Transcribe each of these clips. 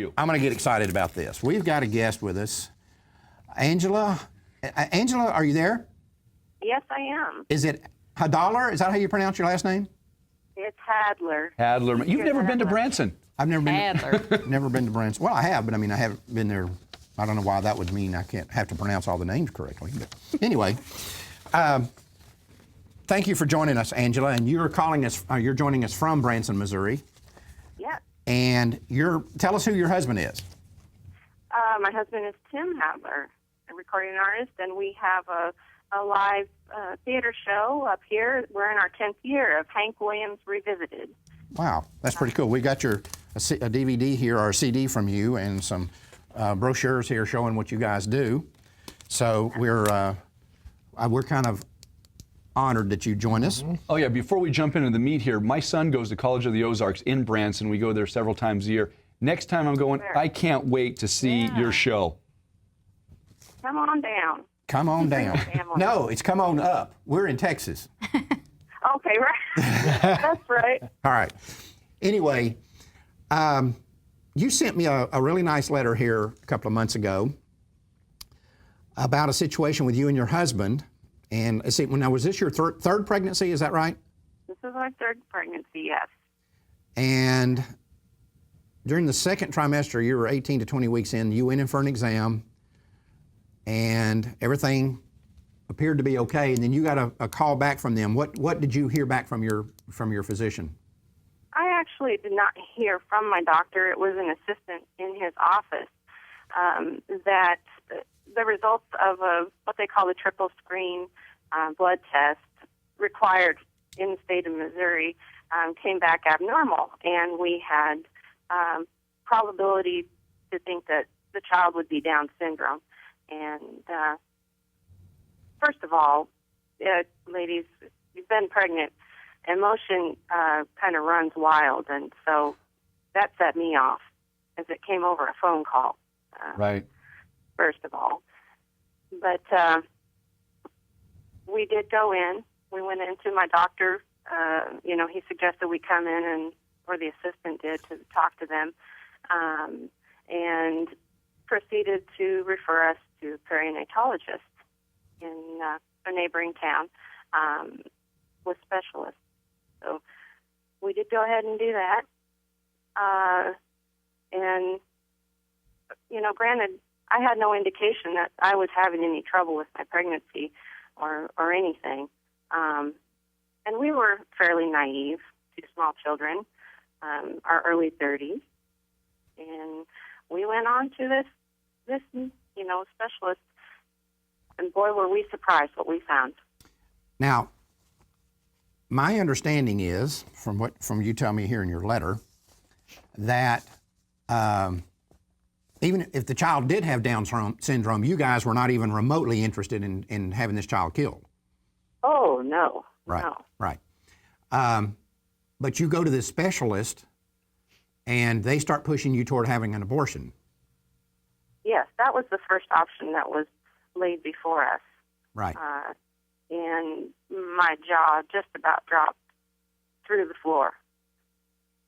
you. I'm going to get excited about this. We've got a guest with us. Angela. Angela, are you there? Yes, I am. Is it Hadaller? Is that how you pronounce your last name? It's Hadaller. Hadaller. You've never been to Branson. I've never been. Hadaller. Never been to Branson. Well, I have, but I mean, I haven't been there. I don't know why that would mean I can't have to pronounce all the names correctly. But anyway, thank you for joining us, Angela. And you're calling us. You're joining us from Branson, Missouri. Yes. And tell us who your husband is. My husband is Tim Hadaller, a recording artist, and we have a live theater show up here. We're in our 10th year of Hank Williams Revisited. Wow, that's pretty cool. We got a DVD here, or a CD from you, and some brochures here showing what you guys do. So we're kind of honored that you join us. Oh yeah, before we jump into the meat here, my son goes to College of the Ozarks in Branson. We go there several times a year. Next time I'm going, I can't wait to see your show. Come on down. Come on down. No, it's come on up. We're in Texas. Okay, right. That's right. All right. Anyway, you sent me a really nice letter here a couple of months ago about a situation with you and your husband. And let's see, now was this your third pregnancy? Is that right? This is our third pregnancy, yes. And during the second trimester, you were 18 to 20 weeks in, you went in for an exam, and everything appeared to be okay. And then you got a call back from them. What did you hear back from your physician? I actually did not hear from my doctor. It was an assistant in his office that the results of what they call the triple screen blood test required in the state of Missouri came back abnormal, and we had probability to think that the child would be Down syndrome. And first of all, ladies, you've been pregnant, emotion kind of runs wild, and so that set me off as it came over a phone call. Right. First of all. But we did go in. We went into my doctor. He suggested we come in, or the assistant did, to talk to them, and proceeded to refer us to a perinatalogist in a neighboring town with specialists. So we did go ahead and do that. Granted, I had no indication that I was having any trouble with my pregnancy or anything. And we were fairly naive, two small children, our early 30s. And we went on to this specialist, and boy, were we surprised what we found. Now, my understanding is, from you telling me here in your letter, that even if the child did have Down syndrome, you guys were not even remotely interested in having this child killed. Oh, no. Right, no. right. But you go to this specialist, and they start pushing you toward having an abortion. Yes, that was the first option that was laid before us. Right. And my jaw just about dropped through the floor.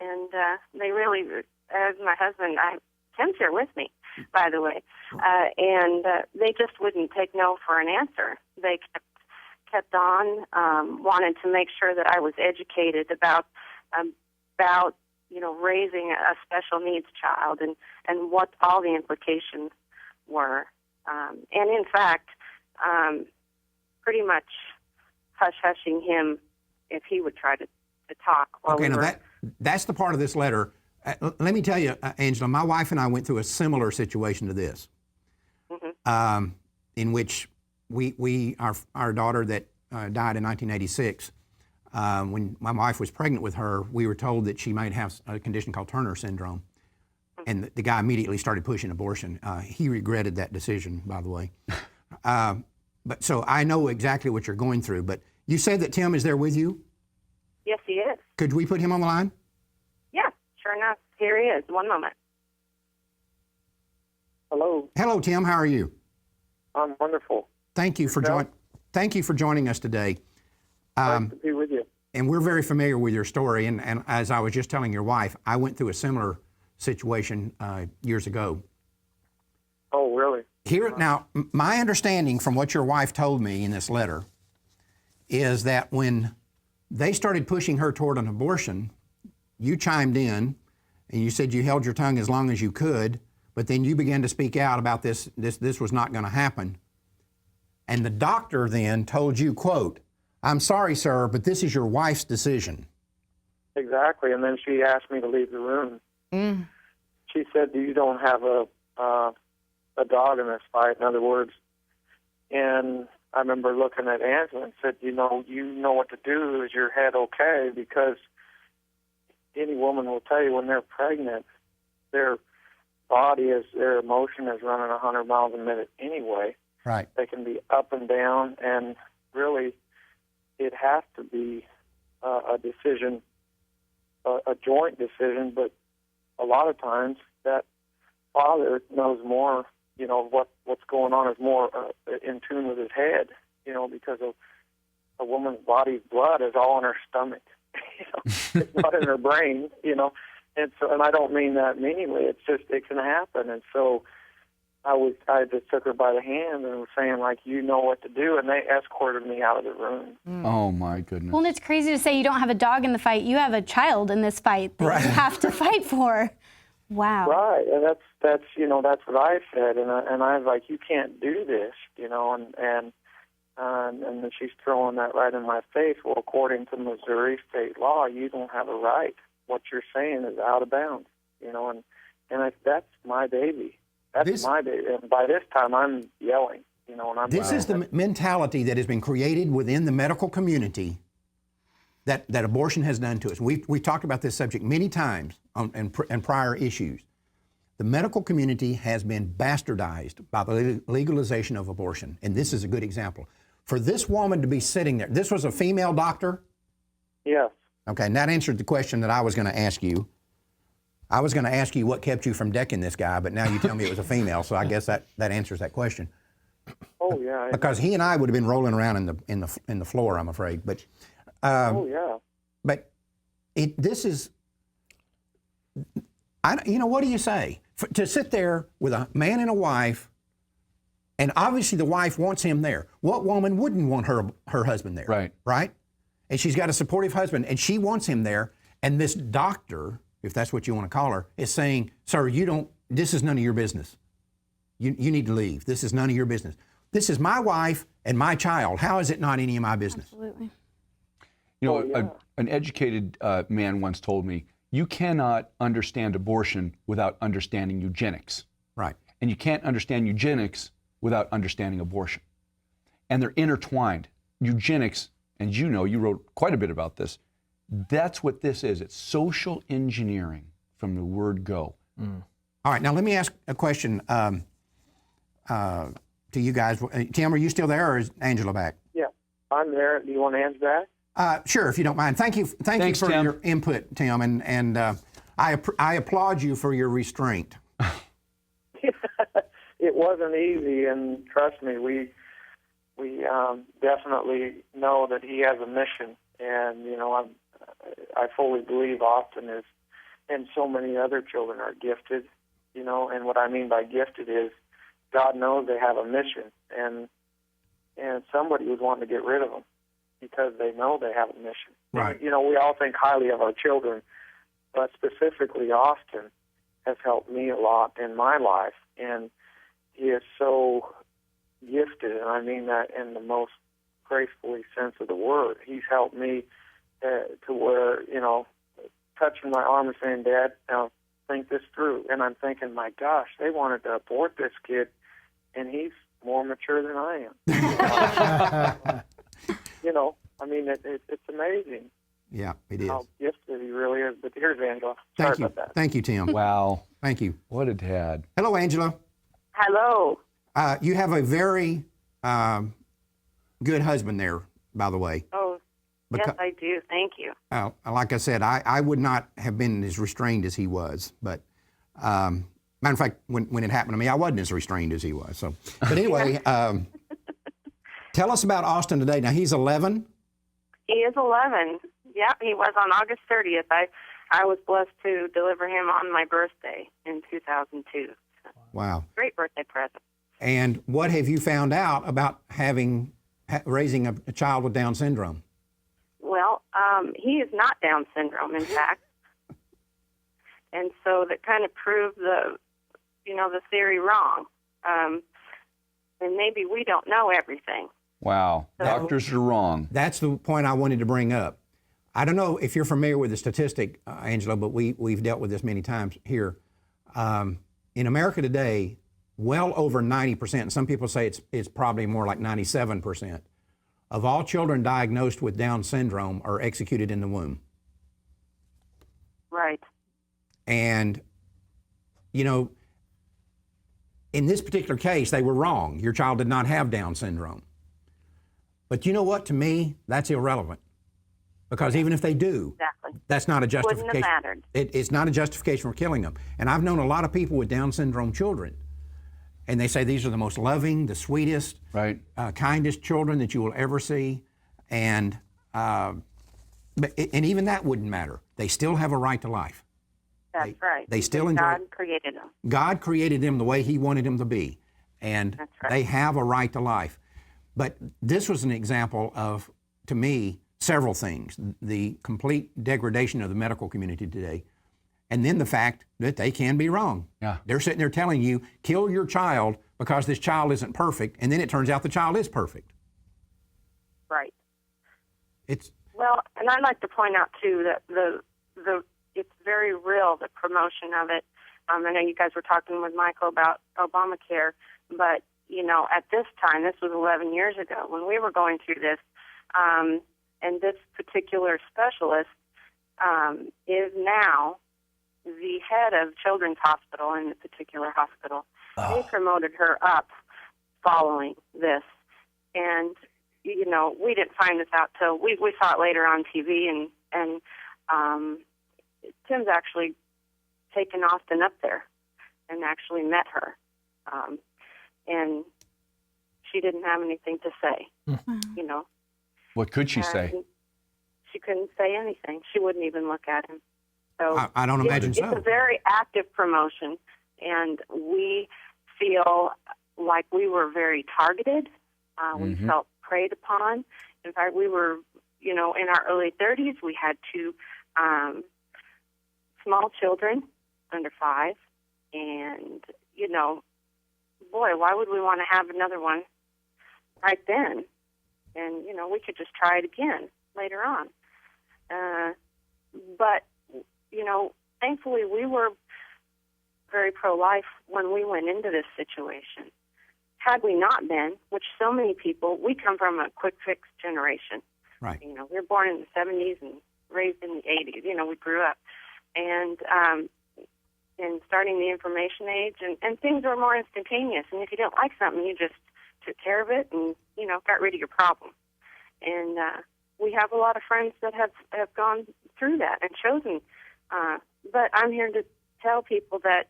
And they really, as my husband, Tim's here with me, by the way, and they just wouldn't take no for an answer. They kept on, wanted to make sure that I was educated about raising a special needs child and what all the implications were. And in fact, pretty much hush-hushing him if he would try to talk. Okay, now that's the part of this letter. Let me tell you, Angela, my wife and I went through a similar situation to this, in which our daughter that died in 1986, when my wife was pregnant with her, we were told that she might have a condition called Turner syndrome. And the guy immediately started pushing abortion. He regretted that decision, by the way. But so I know exactly what you're going through. But you said that Tim is there with you? Yes, he is. Could we put him on the line? Yeah, sure enough. Here he is. One moment. Hello. Hello, Tim. How are you? I'm wonderful. Thank you for joining us today. Nice to be with you. And we're very familiar with your story. And as I was just telling your wife, I went through a similar situation years ago. Oh, really? Here now, my understanding from what your wife told me in this letter is that when they started pushing her toward an abortion, you chimed in and you said you held your tongue as long as you could, but then you began to speak out about this was not going to happen. And the doctor then told you, quote, "I'm sorry, sir, but this is your wife's decision." Exactly. And then she asked me to leave the room. She said, "You don't have a dog in this fight." In other words, and I remember looking at Angela and said, you know what to do. Is your head okay? Because any woman will tell you when they're pregnant, their their emotion is running 100 miles a minute anyway. Right. They can be up and down, and really it has to be a decision, a joint decision, but a lot of times that father knows more, what's going on is more in tune with his head, because of a woman's body's blood is all in her stomach. It's not in her brain, and I don't mean that meaningly. It's just, it can happen. And so I just took her by the hand and was saying, like, you know what to do, and they escorted me out of the room. Oh, my goodness. Well, and it's crazy to say you don't have a dog in the fight. You have a child in this fight that you have to fight for. Wow. Right, and that's what I said, and I was like, you can't do this, and then she's throwing that right in my face. Well, according to Missouri state law, you don't have a right. What you're saying is out of bounds, and that's my baby. That's my baby. And by this time, I'm yelling, and I'm. This is the mentality that has been created within the medical community that abortion has done to us. We've talked about this subject many times in prior issues. The medical community has been bastardized by the legalization of abortion, and this is a good example. For this woman to be sitting there, this was a female doctor? Yes. Okay, and that answered the question that I was going to ask you. I was going to ask you what kept you from decking this guy, but now you tell me it was a female, so I guess that answers that question. Oh yeah. Because he and I would have been rolling around in the floor, I'm afraid. But oh yeah. But this is, what do you say? To sit there with a man and a wife, and obviously the wife wants him there. What woman wouldn't want her husband there? Right. Right? And she's got a supportive husband, and she wants him there. And this doctor, if that's what you want to call her, is saying, sir, this is none of your business. You need to leave. This is none of your business. This is my wife and my child. How is it not any of my business? Absolutely. An educated man once told me, you cannot understand abortion without understanding eugenics. Right. And you can't understand eugenics without understanding abortion. And they're intertwined. Eugenics, and you wrote quite a bit about this, that's what this is. It's social engineering from the word go. All right, now let me ask a question to you guys. Tim, are you still there, or is Angela back? Yeah, I'm there. Do you want Ange back? Sure, if you don't mind. Thank you Thanks, for Tim. your input, Tim, and I applaud you for your restraint. It wasn't easy, and trust me, we definitely know that he has a mission, and I fully believe Austin is, and so many other children are gifted, and what I mean by gifted is God knows they have a mission, and somebody was wanting to get rid of them because they know they have a mission. Right. We all think highly of our children, but specifically Austin has helped me a lot in my life, and he is so gifted, and I mean that in the most gracefully sense of the word. He's helped me to where, touching my arm and saying, Dad, now think this through. And I'm thinking, my gosh, they wanted to abort this kid, and he's more mature than I am. It's amazing. Yeah, it is. How gifted he really is. But here's Angela. Sorry about that. Thank you, Tim. Wow. Thank you. What a dad. Hello, Angela. Hello. You have a very good husband there, by the way. Oh, yes, I do. Thank you. Like I said, I would not have been as restrained as he was. But matter of fact, when it happened to me, I wasn't as restrained as he was. So, but anyway, tell us about Austin today. Now he's 11. He is 11. Yeah, he was on August 30th. I I was blessed to deliver him on my birthday in 2002. Wow. Great birthday present. And what have you found out about raising a child with Down syndrome? Well, he is not Down syndrome, in fact. And so that kind of proved the theory wrong. And maybe we don't know everything. Wow. Doctors are wrong. That's the point I wanted to bring up. I don't know if you're familiar with the statistic, Angela, but we've dealt with this many times here. In America today, well over 90%, and some people say it's probably more like 97%, of all children diagnosed with Down syndrome are executed in the womb. Right. And, in this particular case, they were wrong. Your child did not have Down syndrome. But you know what? To me, that's irrelevant. Because even if they do, Exactly. that's not a justification. Wouldn't have mattered. It's not a justification for killing them. And I've known a lot of people with Down syndrome children, and they say these are the most loving, the sweetest, Right. Kindest children that you will ever see. And even that wouldn't matter. They still have a right to life. That's right. They still Because enjoy. God created them. God created them the way He wanted them to be, and That's right. they have a right to life. But this was an example of, to me, several things: the complete degradation of the medical community today, and then the fact that they can be wrong. Yeah. They're sitting there telling you, kill your child because this child isn't perfect, and then it turns out the child is perfect. Right. It's Well, and I'd like to point out too that the it's very real, the promotion of it. I know you guys were talking with Michael about Obamacare, but at this time, this was 11 years ago when we were going through this, and this particular specialist is now the head of Children's Hospital in the particular hospital. Oh. They promoted her up following this, and we didn't find this out till we saw it later on TV, and Tim's actually taken Austin up there and actually met her, and she didn't have anything to say. What could she say? And she couldn't say anything. She wouldn't even look at him. So I don't imagine it's so. a very active promotion, and we feel like we were very targeted. We felt preyed upon. In fact, we were, in our early 30s, we had 2 small children under 5, and, boy, why would we want to have another one right then? And, we could just try it again later on. But, thankfully we were very pro-life when we went into this situation. Had we not been, which so many people, we come from a quick fix generation. Right. We were born in the 70s and raised in the 80s. We grew up. And starting the information age, and things were more instantaneous. And if you didn't like something, you just took care of it and, got rid of your problem. And we have a lot of friends that have gone through that and chosen. But I'm here to tell people that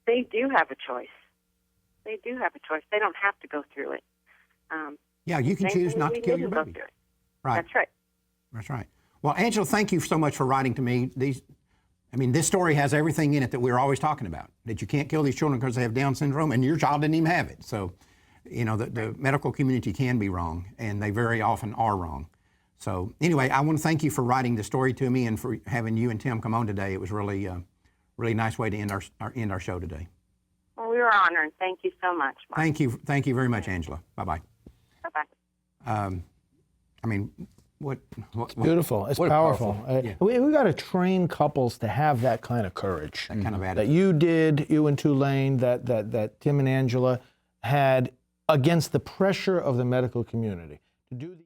they do have a choice. They do have a choice. They don't have to go through it. Yeah, you can choose not to kill your baby. Right. That's right. That's right. Well, Angela, thank you so much for writing to me. This story has everything in it that we're always talking about, that you can't kill these children because they have Down syndrome, and your child didn't even have it. So, the medical community can be wrong, and they very often are wrong. So anyway, I want to thank you for writing the story to me and for having you and Tim come on today. It was really, really nice way to end our show today. Well, we were honored. Thank you so much, Mark. Thank you very much, Angela. Bye-bye. Bye-bye. It's beautiful. It's what powerful. Yeah. We got to train couples to have that kind of courage. That kind of That attitude. you did, you and Tulane, that Tim and Angela had against the pressure of the medical community to do the